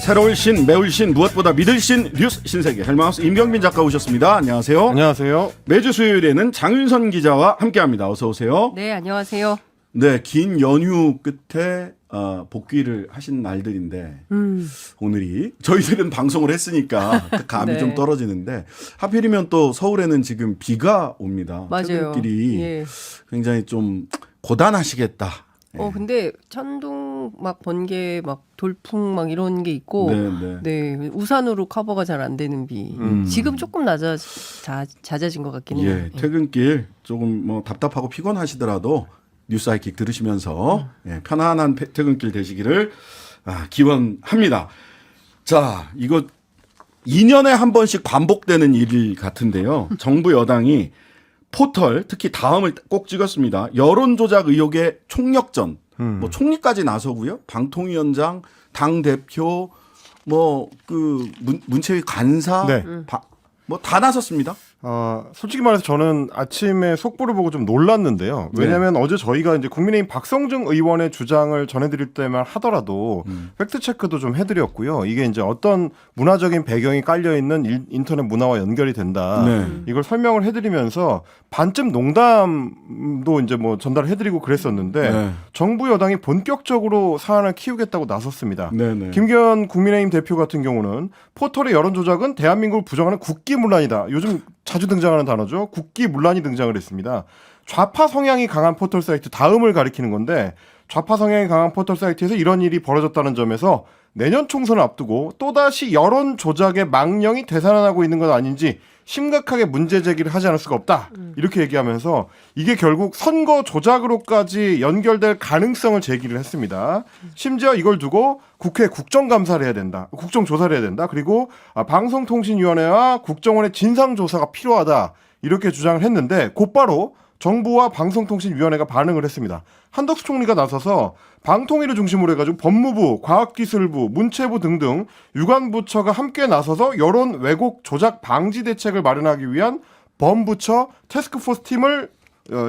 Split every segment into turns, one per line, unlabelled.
새로울 신, 매울 신, 무엇보다 믿을 신, 뉴스 신세계 헬마우스 임경빈 작가 오셨습니다. 안녕하세요.
안녕하세요.
매주 수요일에는 장윤선 기자와 함께합니다. 어서 오세요.
네, 안녕하세요.
네, 긴 연휴 끝에 복귀를 하신 날들인데 오늘이 저희들은 방송을 했으니까 감이
네.
좀 떨어지는데 하필이면 또 서울에는 지금 비가 옵니다.
맞아요.
퇴근길이
예.
굉장히 좀 고단하시겠다.
근데 천둥 막 번개 막 돌풍 막 이런 게 있고 네, 우산으로 커버가 잘 안 되는 비. 지금 조금 잦아진 것 같긴 해요.
예, 퇴근길 조금 뭐 답답하고 피곤하시더라도 뉴스 하이킥 들으시면서 편안한 퇴근길 되시기를 기원합니다. 자, 이거 2년에 한 번씩 반복되는 일 같은데요. 정부 여당이 포털, 특히 다음을 꼭 찍었습니다. 여론 조작 의혹의 총력전, 뭐 총리까지 나서고요. 방통위원장, 당 대표, 뭐 그 문체위 간사,
네.
뭐 다 나섰습니다.
솔직히 말해서 저는 아침에 속보를 보고 좀 놀랐는데요. 왜냐하면 어제 저희가 이제 국민의힘 박성중 의원의 주장을 전해드릴 때만 하더라도 팩트 체크도 좀 해드렸고요. 이게 이제 어떤 문화적인 배경이 깔려 있는 인터넷 문화와 연결이 된다. 이걸 설명을 해드리면서 반쯤 농담도 이제 뭐 전달해드리고 그랬었는데 정부 여당이 본격적으로 사안을 키우겠다고 나섰습니다. 김기현 국민의힘 대표 같은 경우는 포털의 여론 조작은 대한민국을 부정하는 국기문란이다. 요즘 자주 등장하는 단어죠. 국기문란이 등장을 했습니다. 좌파 성향이 강한 포털 사이트 다음을 가리키는 건데 좌파 성향이 강한 포털 사이트에서 이런 일이 벌어졌다는 점에서 내년 총선을 앞두고 또다시 여론 조작의 망령이 되살아나고 있는 건 아닌지 심각하게 문제 제기를 하지 않을 수가 없다. 이렇게 얘기하면서 이게 결국 선거 조작으로까지 연결될 가능성을 제기를 했습니다. 심지어 이걸 두고 국회 국정감사를 해야 된다. 국정조사를 해야 된다. 그리고 방송통신위원회와 국정원의 진상조사가 필요하다. 이렇게 주장을 했는데 곧바로 정부와 방송통신위원회가 반응을 했습니다. 한덕수 총리가 나서서 방통위를 중심으로 해가지고 법무부, 과학기술부, 문체부 등등 유관부처가 함께 나서서 여론 왜곡 조작 방지 대책을 마련하기 위한 범부처 태스크포스 팀을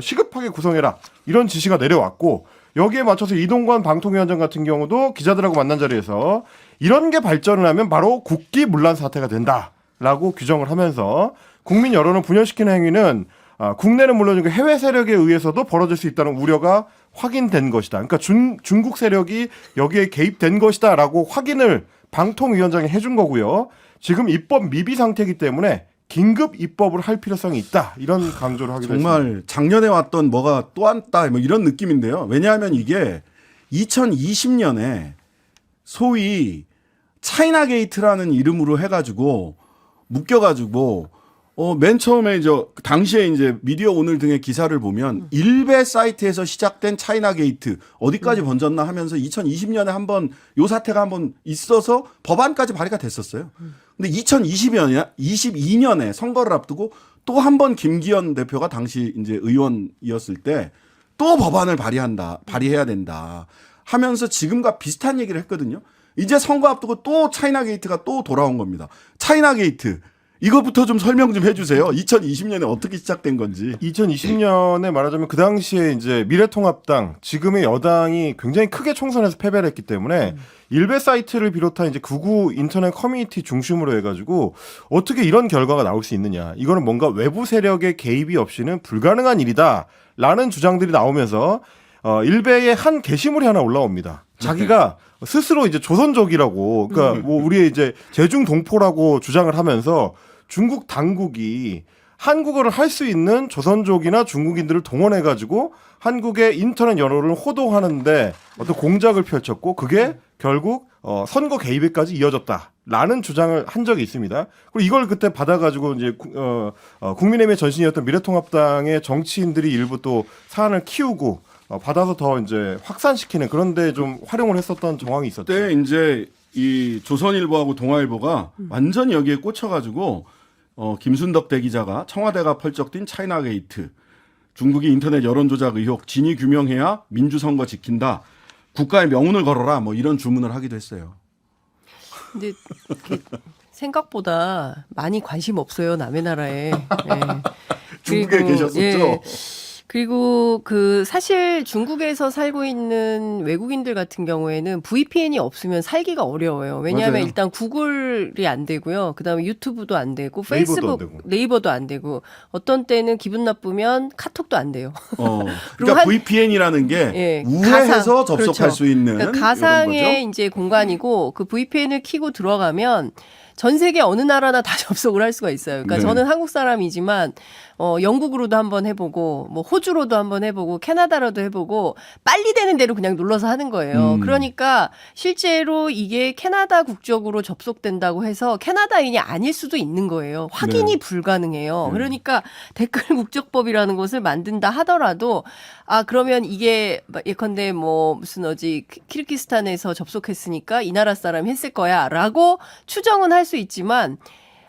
시급하게 구성해라. 이런 지시가 내려왔고 여기에 맞춰서 이동관 방통위원장 같은 경우도 기자들하고 만난 자리에서 이런 게 발전을 하면 바로 국기문란 사태가 된다라고 규정을 하면서 국민 여론을 분열시키는 행위는 국내는 물론이고 해외 세력에 의해서도 벌어질 수 있다는 우려가 확인된 것이다. 그러니까 중국 세력이 여기에 개입된 것이다라고 확인을 방통위원장이 해준 거고요. 지금 입법 미비 상태이기 때문에 긴급 입법을 할 필요성이 있다. 이런 강조를 하기도 했습니다.
정말 작년에 왔던 뭐가 또 왔다 뭐 이런 느낌인데요. 왜냐하면 이게 2020년에 소위 차이나 게이트라는 이름으로 해가지고 묶여가지고 맨 처음에 당시에 이제 미디어 오늘 등의 기사를 보면 일베 사이트에서 시작된 차이나 게이트 어디까지 번졌나 하면서 2020년에 한번 요 사태가 한번 있어서 법안까지 발의가 됐었어요. 근데 2022년에 선거를 앞두고 또 한 번 김기현 대표가 당시 이제 의원이었을 때 또 법안을 발의해야 된다 하면서 지금과 비슷한 얘기를 했거든요. 이제 선거 앞두고 또 차이나 게이트가 또 돌아온 겁니다. 차이나 게이트. 이것부터 좀 설명 좀 해주세요. 2020년에 어떻게 시작된 건지.
2020년에 말하자면 그 당시에 이제 미래통합당 지금의 여당이 굉장히 크게 총선에서 패배를 했기 때문에 일베 사이트를 비롯한 이제 극우 인터넷 커뮤니티 중심으로 해가지고 어떻게 이런 결과가 나올 수 있느냐. 이거는 뭔가 외부 세력의 개입이 없이는 불가능한 일이다라는 주장들이 나오면서 일베의 한 게시물이 하나 올라옵니다. 자기가 스스로 이제 조선족이라고, 그러니까 뭐 우리의 이제 제중 동포라고 주장을 하면서 중국 당국이 한국어를 할 수 있는 조선족이나 중국인들을 동원해가지고 한국의 인터넷 여론을 호도하는데 어떤 공작을 펼쳤고 그게 결국 선거 개입에까지 이어졌다라는 주장을 한 적이 있습니다. 그리고 이걸 그때 받아가지고 이제 국민의힘의 전신이었던 미래통합당의 정치인들이 일부 또 사안을 키우고 받아서 더 이제 확산시키는 그런데 좀 활용을 했었던 정황이 있었죠.
그때 이제 이 조선일보하고 동아일보가 완전히 여기에 꽂혀가지고 김순덕 대기자가 청와대가 펄쩍뛴 차이나 게이트, 중국이 인터넷 여론 조작 의혹 진위 규명해야 민주선거 지킨다, 국가의 명운을 걸어라, 뭐 이런 주문을 하기도 했어요.
근데 생각보다 많이 관심 없어요 남의 나라에.
중국에 계셨었죠.
그리고 그 사실 중국에서 살고 있는 외국인들 같은 경우에는 VPN이 없으면 살기가 어려워요. 왜냐하면
맞아요.
일단 구글이 안 되고요. 그다음에 유튜브도 안 되고
네이버도
페이스북,
안 되고.
네이버도 안 되고 어떤 때는 기분 나쁘면 카톡도 안 돼요.
그러니까
한-
VPN이라는 게
예,
우회해서
가상.
접속할
그렇죠.
수 있는
그러니까
이런
가상의
거죠.
이제 공간이고 그 VPN을 켜고 들어가면 전 세계 어느 나라나 다 접속을 할 수가 있어요. 그러니까
네.
저는 한국 사람이지만 영국으로도 한번 해보고 뭐 호주로도 한번 해보고 캐나다로도 해보고 빨리 되는 대로 그냥 눌러서 하는 거예요. 그러니까 실제로 이게 캐나다 국적으로 접속된다고 해서 캐나다인이 아닐 수도 있는 거예요. 확인이
네.
불가능해요. 그러니까 댓글 국적법이라는 것을 만든다 하더라도 그러면 이게 예컨대 뭐 무슨 키르기스탄에서 접속했으니까 이 나라 사람이 했을 거야라고 추정은 할 수 있지만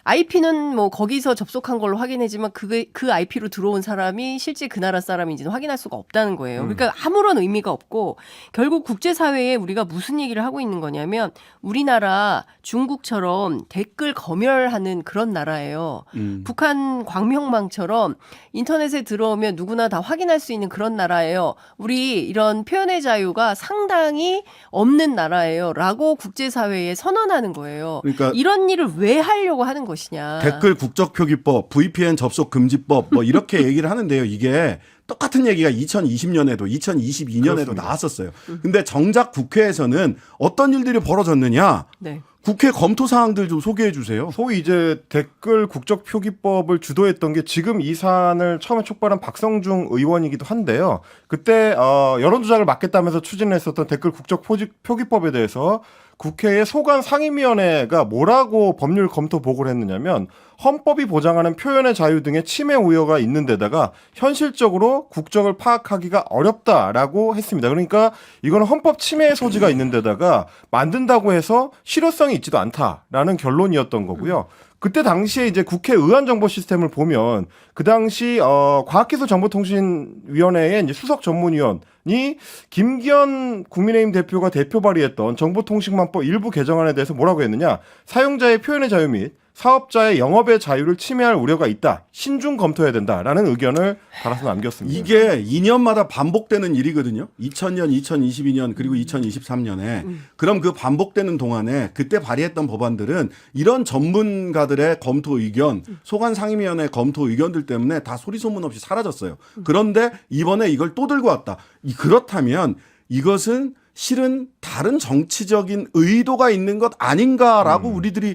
IP는 뭐 거기서 접속한 걸로 확인했지만 그 IP로 들어온 사람이 실제 그 나라 사람인지는 확인할 수가 없다는 거예요. 그러니까 아무런 의미가 없고 결국 국제사회에 우리가 무슨 얘기를 하고 있는 거냐면 우리나라 중국처럼 댓글 검열하는 그런 나라예요. 북한 광명망처럼 인터넷에 들어오면 누구나 다 확인할 수 있는 그런 나라예요. 우리 이런 표현의 자유가 상당히 없는 나라예요. 라고 국제사회에 선언하는 거예요.
그러니까
이런 일을 왜 하려고 하는 것이냐.
댓글 국적 표기법, VPN 접속 금지법 뭐 이렇게 얘기를 하는데요. 이게 똑같은 얘기가 2020년에도 2022년에도
그렇습니다.
나왔었어요. 근데 정작 국회에서는 어떤 일들이 벌어졌느냐?
네.
국회 검토 사항들 좀 소개해 주세요.
소위 이제 댓글 국적 표기법을 주도했던 게 지금 이 사안을 처음에 촉발한 박성중 의원이기도 한데요. 그때 여론 조작을 막겠다면서 추진했었던 댓글 국적 표기법에 대해서 국회의 소관 상임위원회가 뭐라고 법률 검토 보고를 했느냐면 헌법이 보장하는 표현의 자유 등의 침해 우려가 있는 데다가 현실적으로 국적을 파악하기가 어렵다라고 했습니다. 그러니까 이거는 헌법 침해의 소지가 있는 데다가 만든다고 해서 실효성이 있지도 않다라는 결론이었던 거고요. 그때 당시에 이제 국회 의안 정보 시스템을 보면 그 당시 과학기술정보통신위원회의 이제 수석 전문위원이 김기현 국민의힘 대표가 대표 발의했던 정보통신망법 일부 개정안에 대해서 뭐라고 했느냐? 사용자의 표현의 자유 및 사업자의 영업의 자유를 침해할 우려가 있다. 신중 검토해야 된다라는 의견을 달아서 남겼습니다.
이게 2년마다 반복되는 일이거든요. 2000년, 2022년 그리고 2023년에 그럼 그 반복되는 동안에 그때 발의했던 법안들은 이런 전문가들의 검토 의견, 소관 상임위원회 검토 의견들 때문에 다 소리 소문 없이 사라졌어요. 그런데 이번에 이걸 또 들고 왔다. 그렇다면 이것은 실은 다른 정치적인 의도가 있는 것 아닌가라고 우리들이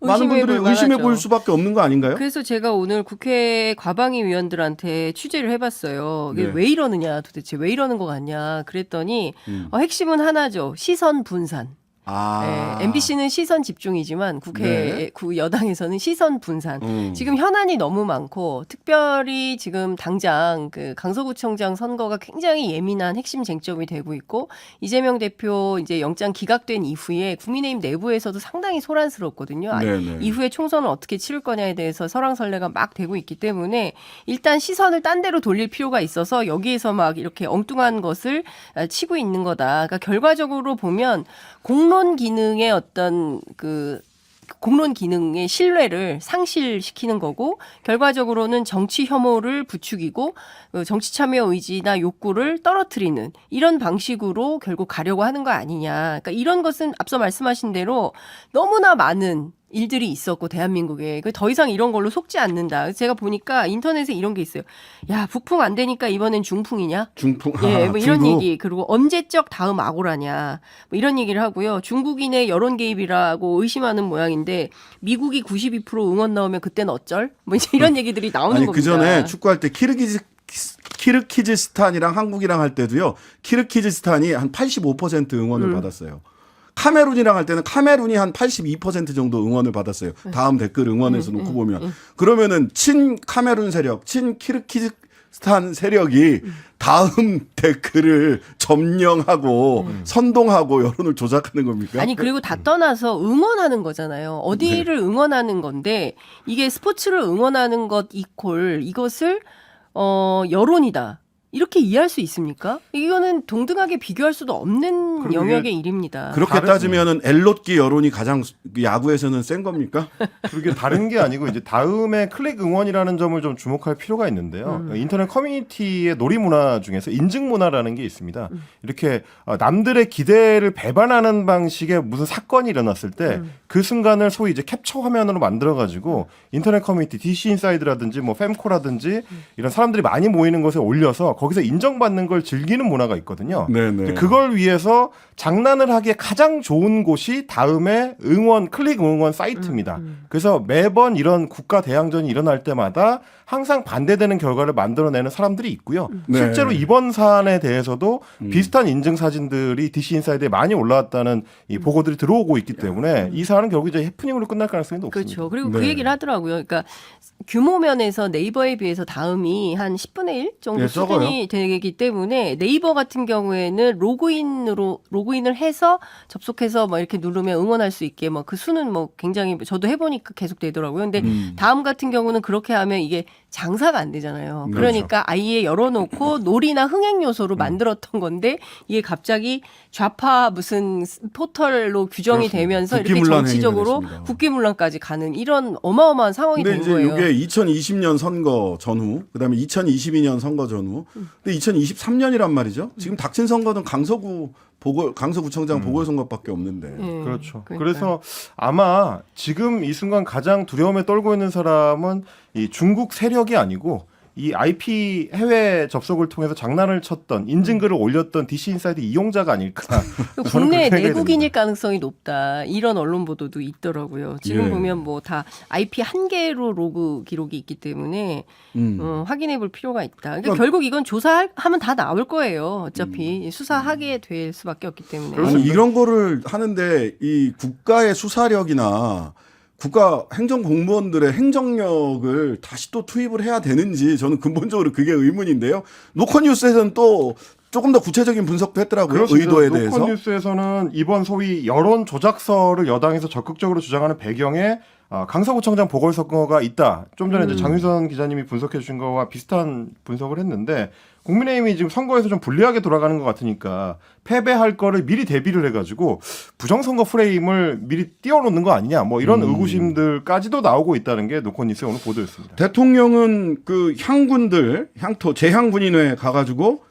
많은 분들이 의심해 볼 수밖에 없는 거 아닌가요?
그래서 제가 오늘 국회 과방위 위원들한테 취재를 해봤어요. 이게
네.
왜 이러느냐 도대체 왜 이러는 것 같냐 그랬더니 핵심은 하나죠. 시선 분산. 네, MBC는 시선 집중이지만 국회 여당에서는 시선 분산. 지금 현안이 너무 많고 특별히 지금 당장 그 강서구청장 선거가 굉장히 예민한 핵심 쟁점이 되고 있고 이재명 대표 이제 영장 기각된 이후에 국민의힘 내부에서도 상당히 소란스럽거든요.
네네.
이후에 총선을 어떻게 치를 거냐에 대해서 설왕설래가 막 되고 있기 때문에 일단 시선을 딴 데로 돌릴 필요가 있어서 여기에서 막 이렇게 엉뚱한 것을 치고 있는 거다. 그러니까 결과적으로 보면 공론 기능의 어떤 공론 기능의 신뢰를 상실시키는 거고 결과적으로는 정치 혐오를 부추기고 정치 참여 의지나 욕구를 떨어뜨리는 이런 방식으로 결국 가려고 하는 거 아니냐. 그러니까 이런 것은 앞서 말씀하신 대로 너무나 많은 일들이 있었고 대한민국에 더 이상 이런 걸로 속지 않는다. 제가 보니까 인터넷에 이런 게 있어요. 야, 북풍 안 되니까 이번엔 중풍이냐?
중풍.
예, 뭐 이런
중국.
얘기. 그리고 언제적 다음 악오라냐. 뭐 이런 얘기를 하고요. 중국인의 여론 개입이라고 의심하는 모양인데 미국이 92% 응원 나오면 그때는 어쩔? 뭐 이제 이런 얘기들이 나오는
아니
겁니다.
그 전에 축구할 때 키르기즈스탄이랑 한국이랑 할 때도요. 키르기즈스탄이 한 85% 응원을 받았어요. 카메룬이랑 할 때는 카메룬이 한 82% 정도 응원을 받았어요. 다음 댓글 응원에서 놓고 보면. 그러면은 친 카메룬 세력, 친 키르기즈스탄 세력이 다음 댓글을 점령하고 선동하고 여론을 조작하는 겁니까?
아니 그리고 다 떠나서 응원하는 거잖아요. 어디를 응원하는 건데 이게 스포츠를 응원하는 것 이퀄 이것을 여론이다. 이렇게 이해할 수 있습니까? 이거는 동등하게 비교할 수도 없는
그럼
영역의 일입니다.
그렇게
다른-
따지면은 엘롯기 여론이 가장 야구에서는 센 겁니까?
그게 다른 게 아니고 이제 다음에 클릭 응원이라는 점을 좀 주목할 필요가 있는데요. 인터넷 커뮤니티의 놀이 문화 중에서 인증 문화라는 게 있습니다. 이렇게 남들의 기대를 배반하는 방식의 무슨 사건이 일어났을 때 그 순간을 소위 이제 캡처 화면으로 만들어 가지고 인터넷 커뮤니티 DC 인사이드라든지 뭐 fem코라든지 이런 사람들이 많이 모이는 곳에 올려서 거기서 인정받는 걸 즐기는 문화가 있거든요.
네네.
그걸 위해서 장난을 하기에 가장 좋은 곳이 다음에 응원 클릭 응원 사이트입니다. 그래서 매번 이런 국가 대항전이 일어날 때마다 항상 반대되는 결과를 만들어내는 사람들이 있고요.
네.
실제로 이번 사안에 대해서도 비슷한 인증 사진들이 DC 인사이드에 많이 올라왔다는 이 보고들이 들어오고 있기 때문에 이 사안은 결국 이제 해프닝으로 끝날 가능성이 높습니다.
그렇죠. 그리고 그
네.
얘기를 하더라고요. 그러니까 규모 면에서 네이버에 비해서 다음이 한 10분의 1 정도
네,
수준이 되기 때문에 네이버 같은 경우에는 로그인을 해서 접속해서 막 이렇게 누르면 응원할 수 있게 뭐 그 수는 뭐 굉장히 저도 해보니까 계속 되더라고요. 근데 다음 같은 경우는 그렇게 하면 이게 장사가 안 되잖아요.
그렇죠.
그러니까 아예 열어놓고 놀이나 흥행 요소로 만들었던 건데 이게 갑자기 좌파 무슨 포털로 규정이
그렇습니다.
되면서 이렇게
국기문란
정치적으로
행위가 됐습니다.
국기문란까지 가는 이런 어마어마한 상황이
근데
된
이제
거예요.
이게 2020년 선거 전후, 그다음에 2022년 선거 전후, 근데 2023년이란 말이죠. 지금 닥친 선거는 강서구청장 보궐선거밖에 없는데.
예,
그렇죠.
그러니까요.
그래서 아마 지금 이 순간 가장 두려움에 떨고 있는 사람은 이 중국 세력이 아니고 이 IP 해외 접속을 통해서 장난을 쳤던 인증글을 올렸던 DC 인사이드 이용자가 아닐까. 저는
국내
그렇게 생각이
내국인일
됩니다.
가능성이 높다. 이런 언론 보도도 있더라고요. 지금
예.
보면 뭐 다 IP 한 개로 로그 기록이 있기 때문에 확인해 볼 필요가 있다. 그러니까 결국 이건 조사하면 다 나올 거예요. 어차피 수사하게 될 수밖에 없기 때문에.
아니, 이런 거를 하는데 이 국가의 수사력이나 국가 행정 공무원들의 행정력을 다시 또 투입을 해야 되는지 저는 근본적으로 그게 의문인데요. 노컷뉴스에서는 또 조금 더 구체적인 분석도 했더라고요. 의도에 대해서.
노컷뉴스에서는 이번 소위 여론 조작설을 여당에서 적극적으로 주장하는 배경에 강서구청장 보궐선거가 있다. 좀 전에 이제 장윤선 기자님이 분석해 주신 거와 비슷한 분석을 했는데 국민의힘이 지금 선거에서 좀 불리하게 돌아가는 것 같으니까 패배할 거를 미리 대비를 해가지고 부정선거 프레임을 미리 띄워놓는 거 아니냐 뭐 이런 의구심들까지도 나오고 있다는 게 노컷뉴스의 오늘 보도였습니다.
대통령은 그 향군들, 재향군인회 가가지고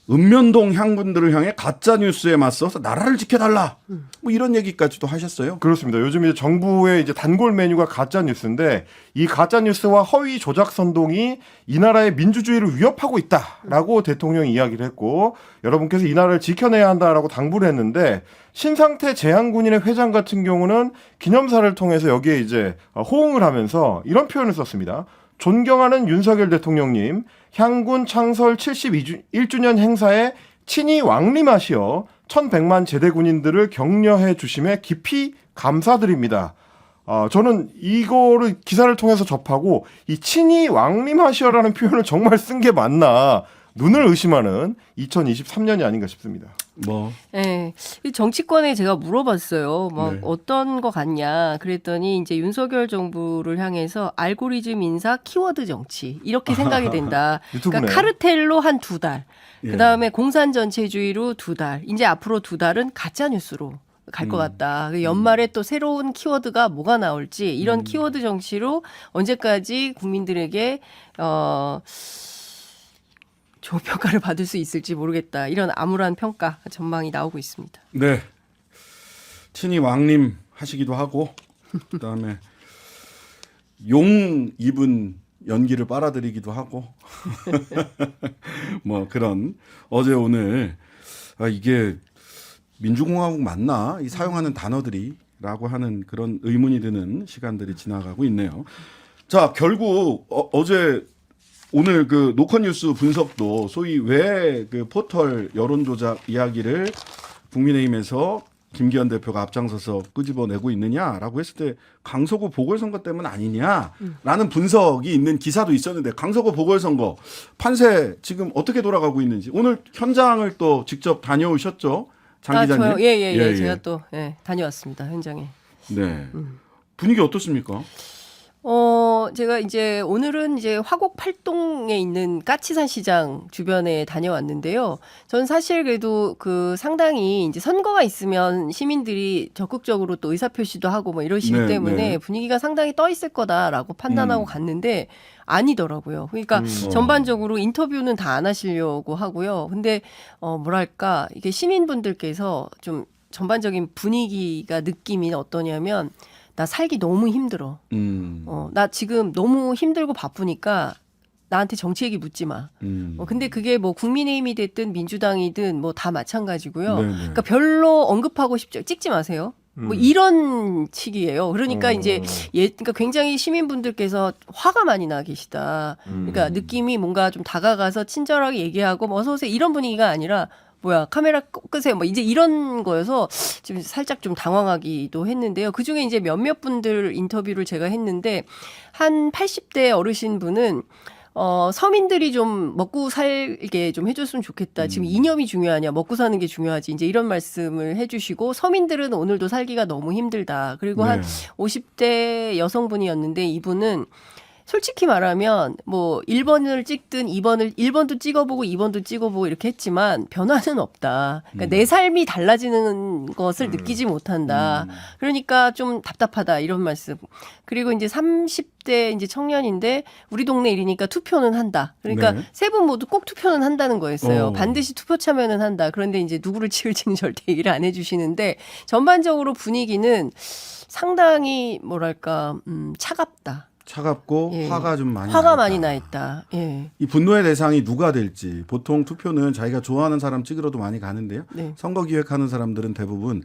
읍면동 향군들을 향해 가짜 뉴스에 맞서서 나라를 지켜달라. 뭐 이런 얘기까지도 하셨어요.
그렇습니다. 요즘 이제 정부의 이제 단골 메뉴가 가짜 뉴스인데 이 가짜 뉴스와 허위 조작 선동이 이 나라의 민주주의를 위협하고 있다라고 대통령이 이야기를 했고 여러분께서 이 나라를 지켜내야 한다라고 당부를 했는데 신상태 재향군인의 회장 같은 경우는 기념사를 통해서 여기에 이제 호응을 하면서 이런 표현을 썼습니다. 존경하는 윤석열 대통령님, 향군 창설 71주년 행사에 친히 왕림하시어 1100만 제대군인들을 격려해 주심에 깊이 감사드립니다. 저는 이거를 기사를 통해서 접하고 이 친히 왕림하시어라는 표현을 정말 쓴 게 맞나 눈을 의심하는 2023년이 아닌가 싶습니다.
뭐
네. 이 정치권에 제가 물어봤어요. 막
네.
어떤 거 같냐. 그랬더니 이제 윤석열 정부를 향해서 알고리즘 인사 키워드 정치. 이렇게 생각이 된다.
유튜브네요.
그러니까 카르텔로 한 2달.
예.
그다음에 공산 전체주의로 2달. 이제 앞으로 2달은 가짜 뉴스로 갈 것 같다. 그 연말에 또 새로운 키워드가 뭐가 나올지 이런 키워드 정치로 언제까지 국민들에게 좋은 평가를 받을 수 있을지 모르겠다. 이런 암울한 평가 전망이 나오고 있습니다.
네. 친히 왕림 하시기도 하고 그다음에 용 입은 연기를 빨아들이기도 하고 뭐 그런 어제 오늘 이게 민주공화국 맞나 이 사용하는 단어들이라고 하는 그런 의문이 드는 시간들이 지나가고 있네요. 자 결국 어제 오늘 그 노컷뉴스 분석도 소위 왜 그 포털 여론조작 이야기를 국민의힘에서 김기현 대표가 앞장서서 끄집어내고 있느냐라고 했을 때 강서구 보궐선거 때문 아니냐라는 분석이 있는 기사도 있었는데 강서구 보궐선거 판세 지금 어떻게 돌아가고 있는지 오늘 현장을 또 직접 다녀오셨죠? 장 기자님.
저요? 예. 제가 또 다녀왔습니다. 현장에.
네. 분위기 어떻습니까?
제가 이제 오늘은 이제 화곡 팔동에 있는 까치산 시장 주변에 다녀왔는데요. 전 사실 그래도 그 상당히 이제 선거가 있으면 시민들이 적극적으로 또 의사표시도 하고 뭐 이러시기
네,
때문에
네.
분위기가 상당히 떠 있을 거다라고 판단하고 갔는데 아니더라고요. 그러니까 전반적으로 인터뷰는 다 안 하시려고 하고요. 근데 뭐랄까 이게 시민분들께서 좀 전반적인 분위기가 느낌이 어떠냐면 나 살기 너무 힘들어. 나 지금 너무 힘들고 바쁘니까 나한테 정치 얘기 묻지 마. 근데 그게 뭐 국민의힘이 됐든 민주당이든 뭐 다 마찬가지고요.
네네.
그러니까 별로 언급하고 싶죠. 찍지 마세요. 뭐 이런 식이에요. 그러니까 이제 그러니까 굉장히 시민분들께서 화가 많이 나 계시다. 그러니까 느낌이 뭔가 좀 다가가서 친절하게 얘기하고 뭐 어서 오세요 이런 분위기가 아니라 뭐야 카메라 끄세요 뭐 이제 이런 거여서 지금 살짝 좀 당황하기도 했는데요. 그중에 이제 몇몇 분들 인터뷰를 제가 했는데 한 80대 어르신 분은 서민들이 좀 먹고 살게 좀 해줬으면 좋겠다. 지금 이념이 중요하냐, 먹고 사는 게 중요하지. 이제 이런 말씀을 해주시고 서민들은 오늘도 살기가 너무 힘들다. 그리고 한 50대 여성분이었는데 이분은 솔직히 말하면 뭐 1번을 찍든 1번도 찍어보고 2번도 찍어보고 이렇게 했지만 변화는 없다. 그러니까 내 삶이 달라지는 것을 느끼지 못한다. 그러니까 좀 답답하다 이런 말씀. 그리고 이제 30대 이제 청년인데 우리 동네 일이니까 투표는 한다. 그러니까
네.
세 분 모두 꼭 투표는 한다는 거였어요.
어.
반드시 투표 참여는 한다. 그런데 이제 누구를 찍을지는 절대 얘기를 안 해주시는데 전반적으로 분위기는 상당히 뭐랄까 차갑다.
차갑고
예.
화가 좀 많이
화가
나
많이
있다.
나 있다. 예.
이 분노의 대상이 누가 될지 보통 투표는 자기가 좋아하는 사람 찍으러도 많이 가는데요.
네.
선거 기획하는 사람들은 대부분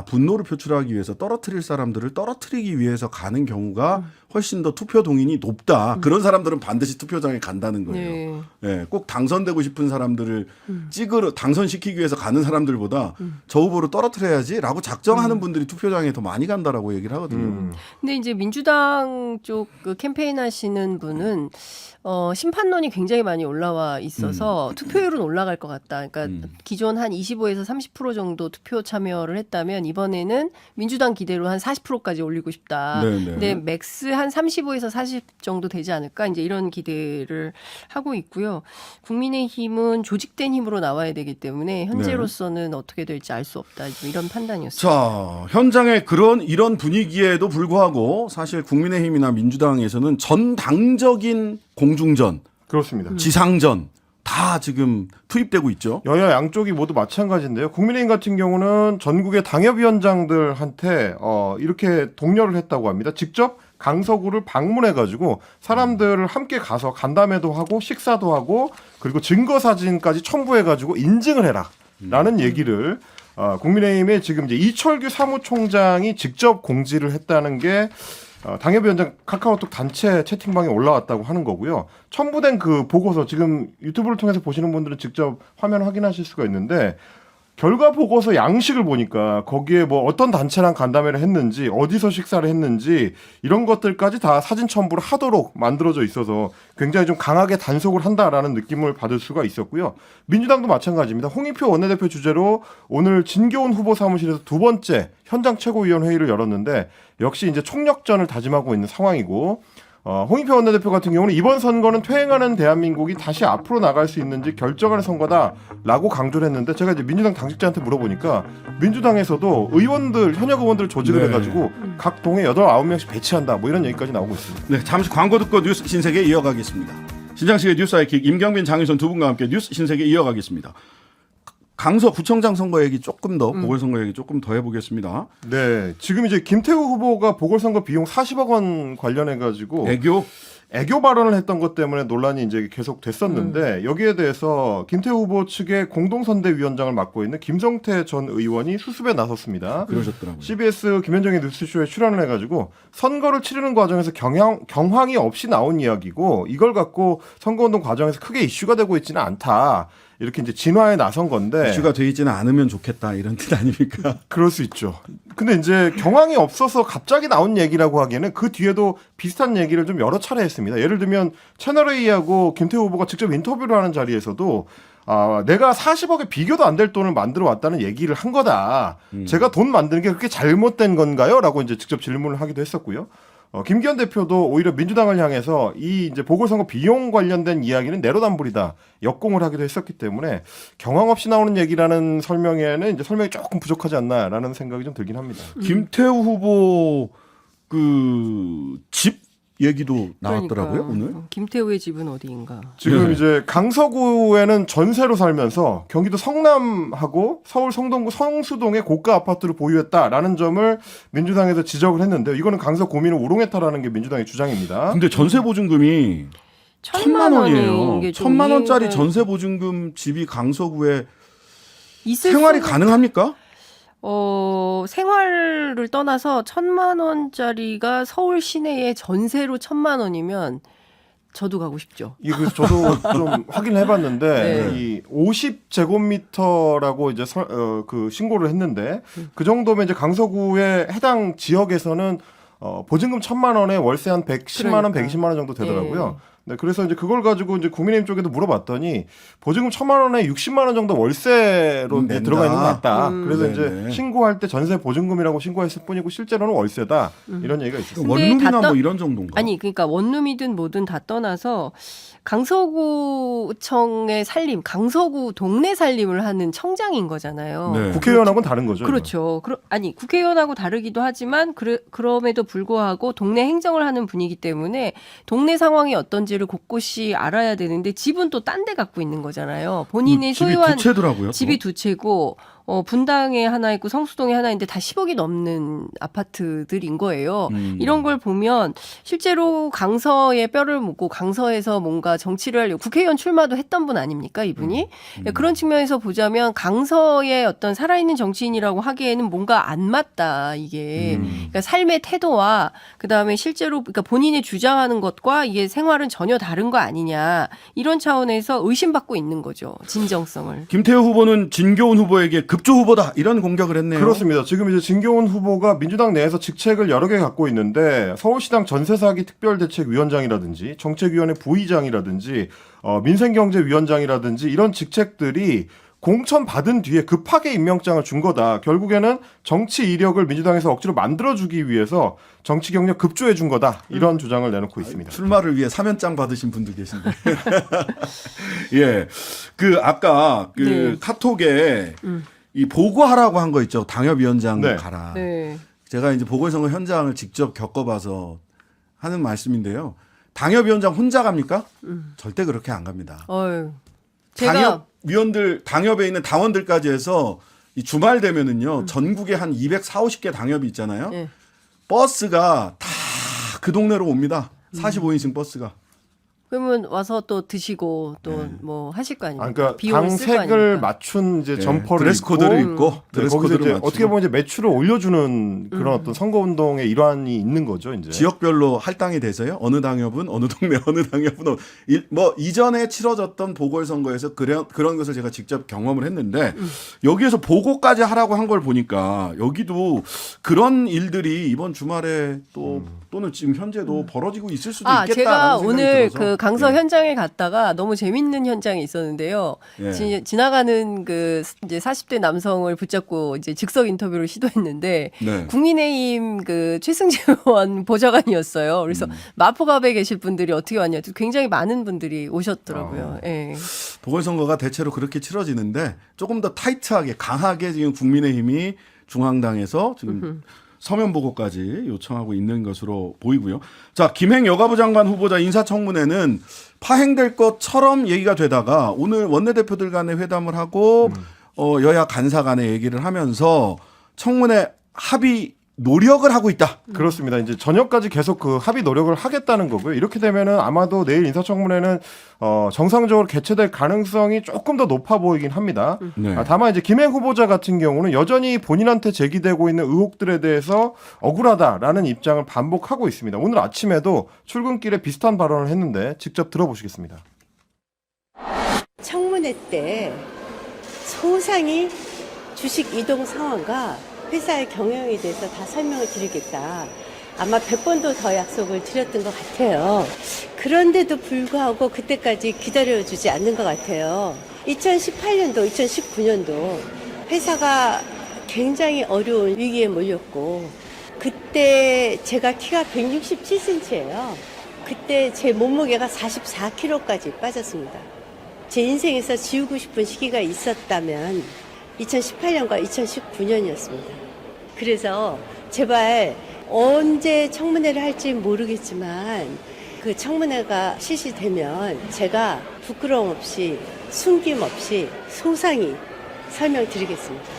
분노를 표출하기 위해서 떨어뜨릴 사람들을 떨어뜨리기 위해서 가는 경우가 훨씬 더 투표 동인이 높다. 그런 사람들은 반드시 투표장에 간다는 거예요.
네.
예, 꼭 당선되고 싶은 사람들을 찍으러 당선시키기 위해서 가는 사람들보다 저 후보를 떨어뜨려야지라고 작정하는 분들이 투표장에 더 많이 간다라고 얘기를 하거든요.
근데 이제 민주당 쪽 그 캠페인 하시는 분은 심판론이 굉장히 많이 올라와 있어서 투표율은 올라갈 것 같다. 그러니까 기존 한 25에서 30% 정도 투표 참여를 했다면 이번에는 민주당 기대로 한 40%까지 올리고 싶다.
네네.
근데 맥스 한 35에서 40 정도 되지 않을까? 이제 이런 기대를 하고 있고요. 국민의힘은 조직된 힘으로 나와야 되기 때문에 현재로서는 어떻게 될지 알 수 없다. 이런 판단이었습니다.
자, 현장에 이런 분위기에도 불구하고 사실 국민의힘이나 민주당에서는 전당적인 공중전,
그렇습니다.
지상전 다 지금 투입되고 있죠.
여야 양쪽이 모두 마찬가지인데요. 국민의힘 같은 경우는 전국의 당협위원장들한테 이렇게 독려를 했다고 합니다. 직접 강서구를 방문해가지고 사람들을 함께 가서 간담회도 하고 식사도 하고 그리고 증거 사진까지 첨부해가지고 인증을 해라라는 얘기를 국민의힘의 지금 이제 이철규 사무총장이 직접 공지를 했다는 게 당협위원장 카카오톡 단체 채팅방에 올라왔다고 하는 거고요. 첨부된 그 보고서 지금 유튜브를 통해서 보시는 분들은 직접 화면 확인하실 수가 있는데 결과 보고서 양식을 보니까 거기에 뭐 어떤 단체랑 간담회를 했는지 어디서 식사를 했는지 이런 것들까지 다 사진 첨부를 하도록 만들어져 있어서 굉장히 좀 강하게 단속을 한다라는 느낌을 받을 수가 있었고요. 민주당도 마찬가지입니다. 홍익표 원내대표 주재로 오늘 진교훈 후보 사무실에서 두 번째 현장 최고위원 회의를 열었는데 역시 이제 총력전을 다짐하고 있는 상황이고 홍익표 원내대표 같은 경우는 이번 선거는 퇴행하는 대한민국이 다시 앞으로 나갈 수 있는지 결정하는 선거다라고 강조를 했는데 제가 이제 민주당 당직자한테 물어보니까 민주당에서도 현역 의원들 조직을
네.
해가지고 각 동에 8, 9명씩 배치한다 뭐 이런 얘기까지 나오고 있습니다.
네, 잠시 광고 듣고 뉴스 신세계 이어가겠습니다. 신장식의 뉴스 아이킥 임경빈, 장윤선 두 분과 함께 뉴스 신세계 이어가겠습니다. 강서 구청장 선거 얘기 조금 더 보궐선거 얘기 조금 더 해보겠습니다.
네, 지금 이제 김태우 후보가 보궐선거 비용 40억 원 관련해 가지고 애교 발언을 했던 것 때문에 논란이 이제 계속 됐었는데 여기에 대해서 김태우 후보 측의 공동선대위원장을 맡고 있는 김성태 전 의원이 수습에 나섰습니다.
그러셨더라고요.
CBS 김현정의 뉴스쇼에 출연을 해가지고 선거를 치르는 과정에서 경황이 없이 나온 이야기고 이걸 갖고 선거운동 과정에서 크게 이슈가 되고 있지는 않다. 이렇게 이제 진화에 나선 건데
이슈가 돼 있지는 않으면 좋겠다 이런 뜻 아닙니까?
그럴 수 있죠. 근데 이제 경황이 없어서 갑자기 나온 얘기라고 하기에는 그 뒤에도 비슷한 얘기를 좀 여러 차례 했습니다. 예를 들면 채널A하고 김태우 후보가 직접 인터뷰를 하는 자리에서도 내가 40억에 비교도 안 될 돈을 만들어 왔다는 얘기를 한 거다. 제가 돈 만드는 게 그렇게 잘못된 건가요? 라고 이제 직접 질문을 하기도 했었고요. 김기현 대표도 오히려 민주당을 향해서 이 이제 보궐선거 비용 관련된 이야기는 내로남불이다 역공을 하기도 했었기 때문에 경황 없이 나오는 얘기라는 설명에는 이제 설명이 조금 부족하지 않나라는 생각이 좀 들긴 합니다.
김태우 후보 그 집 얘기도 나왔더라고요
그러니까.
오늘.
김태우의 집은 어디인가?
지금
네.
이제 강서구에는 전세로 살면서 경기도 성남하고 서울 성동구 성수동에 고가 아파트를 보유했다라는 점을 민주당에서 지적을 했는데요. 이거는 강서구민을 우롱했다라는 게 민주당의 주장입니다.
근데 전세 보증금이 1,000만 원이에요. 1,000만 원짜리 전세 보증금 집이 강서구에 생활이 가능합니까?
생활을 떠나서 1,000만 원짜리가 서울 시내에 전세로 1,000만 원이면 저도 가고 싶죠.
이게 그래서 저도 좀 확인을 해봤는데
네.
이 50제곱미터라고 이제 그 신고를 했는데 그 정도면 이제 강서구의 해당 지역에서는 보증금 1,000만 원에 월세 한 110만 원,
그러니까.
120만 원 정도 되더라고요. 네, 그래서 이제 그걸 가지고 이제 국민의힘 쪽에도 물어봤더니 보증금 1,000만 원에 60만 원 정도 월세로 이제
낸다.
들어가 있는 것 같다. 그래서
네네.
이제 신고할 때 전세 보증금이라고 신고했을 뿐이고 실제로는 월세다. 이런 얘기가 있었어요.
근데
원룸이나
다
뭐 이런 정도인가?
아니 그러니까 원룸이든 뭐든 다 떠나서 강서구청의 살림, 강서구 동네 살림을 하는 청장인 거잖아요.
네.
국회의원하고는 다른 거죠. 이건.
그렇죠. 아니 국회의원하고 다르기도 하지만 그럼에도 불구하고 동네 행정을 하는 분이기 때문에 동네 상황이 어떤지를 곳곳이 알아야 되는데 집은 또 딴 데 갖고 있는 거잖아요. 본인이
집이
소유한
두 채더라고요.
집이 두 채고 분당에 하나 있고 성수동에 하나 있는데 다 10억이 넘는 아파트들인 거예요. 이런 걸 보면 실제로 강서에 뼈를 묻고 강서에서 뭔가 정치를 하려고 국회의원 출마도 했던 분 아닙니까 이분이? 그런 측면에서 보자면 강서의 어떤 살아있는 정치인이라고 하기에는 뭔가 안 맞다 이게. 그러니까 삶의 태도와 그다음에 실제로 그러니까 본인이 주장하는 것과 이게 생활은 전혀 다른 거 아니냐 이런 차원에서 의심받고 있는 거죠. 진정성을.
김태우 후보는 진교훈 후보에게 급조 후보다 이런 공격을 했네요.
그렇습니다. 지금 이제 진교훈 후보가 민주당 내에서 직책을 여러 개 갖고 있는데 서울시당 전세사기 특별대책위원장이라든지 정책위원회 부의장이라든지 민생경제위원장이라든지 이런 직책들이 공천 받은 뒤에 급하게 임명장을 준 거다. 결국에는 정치 이력을 민주당에서 억지로 만들어주기 위해서 정치 경력 급조해 준 거다. 이런 주장을 내놓고 있습니다.
출마를 위해 사면장 받으신 분도 계신데. 예. 그 아까 그
네.
카톡에 이 보고하라고 한 거 있죠. 당협위원장
네.
가라.
네.
제가 이제 보궐선거 현장을 직접 겪어봐서 하는 말씀인데요. 당협위원장 혼자 갑니까? 절대 그렇게 안 갑니다.
제가
당협위원들, 당협에 있는 당원들까지 해서 이 주말 되면은요, 전국에 한 240, 50개 당협이 있잖아요.
네.
버스가 다 그 동네로 옵니다. 45인승 버스가.
그러면 와서 또 드시고 또
네.
뭐 하실 거 아닙니까?
그러니까
비용을 쓸거
당색을
아닙니까?
맞춘 이제
네.
점퍼를
드레스
입고
코드를 입고
네,
드레스
거기서
코드를
이제
맞추고.
어떻게 보면 이제 매출을 올려주는 그런 어떤 선거 운동의 일환이 있는 거죠. 이제
지역별로 할당이 돼서요. 어느 당협은 어느 동네 어느 당협은 뭐 이전에 치러졌던 보궐선거에서 그런 것을 제가 직접 경험을 했는데 여기에서 보고까지 하라고 한 걸 보니까 여기도 그런 일들이 이번 주말에 또는 지금 현재도 벌어지고 있을 수도 있겠다라는
제가
생각이
오늘
들어서.
그 강서
예.
현장에 갔다가 너무 재밌는 현장이 있었는데요.
예.
지나가는 그 이제 40대 남성을 붙잡고 이제 즉석 인터뷰를 시도했는데
네.
국민의힘 그 최승재 의원 보좌관이었어요. 그래서 마포갑에 계실 분들이 어떻게 왔냐. 굉장히 많은 분들이 오셨더라고요. 예.
보궐선거가 대체로 그렇게 치러지는데 조금 더 타이트하게 강하게 지금 국민의힘이 중앙당에서 지금 서면 보고까지 요청하고 있는 것으로 보이고요. 자, 김행 여가부 장관 후보자 인사청문회는 파행될 것처럼 얘기가 되다가 오늘 원내대표들 간에 회담을 하고 여야 간사 간에 얘기를 하면서 청문회 합의 노력을 하고 있다.
그렇습니다. 이제 저녁까지 계속 그 합의 노력을 하겠다는 거고요. 이렇게 되면은 아마도 내일 인사청문회는 정상적으로 개최될 가능성이 조금 더 높아 보이긴 합니다.
네.
다만 이제 김행 후보자 같은 경우는 여전히 본인한테 제기되고 있는 의혹들에 대해서 억울하다라는 입장을 반복하고 있습니다. 오늘 아침에도 출근길에 비슷한 발언을 했는데 직접 들어보시겠습니다.
청문회 때 소상히 주식 이동 상황과 회사의 경영에 대해서 다 설명을 드리겠다. 아마 100번도 더 약속을 드렸던 것 같아요. 그런데도 불구하고 그때까지 기다려주지 않는 것 같아요. 2018년도, 2019년도 회사가 굉장히 어려운 위기에 몰렸고 그때 제가 키가 167cm예요. 그때 제 몸무게가 44kg까지 빠졌습니다. 제 인생에서 지우고 싶은 시기가 있었다면 2018년과 2019년이었습니다. 그래서 제발 언제 청문회를 할지 모르겠지만 그 청문회가 실시되면 제가 부끄러움 없이 숨김 없이 소상히 설명드리겠습니다.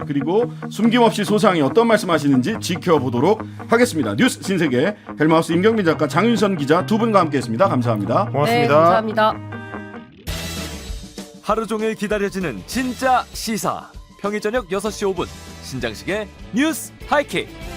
그리고 숨김없이 소상히 어떤 말씀하시는지 지켜보도록 하겠습니다. 뉴스 신세계 헬마우스 임경민 작가, 장윤선 기자 두 분과 함께했습니다. 감사합니다.
고맙습니다.
네, 감사합니다.
하루 종일 기다려지는 진짜 시사. 평일 저녁 6시 5분 신장식의 뉴스 하이킥.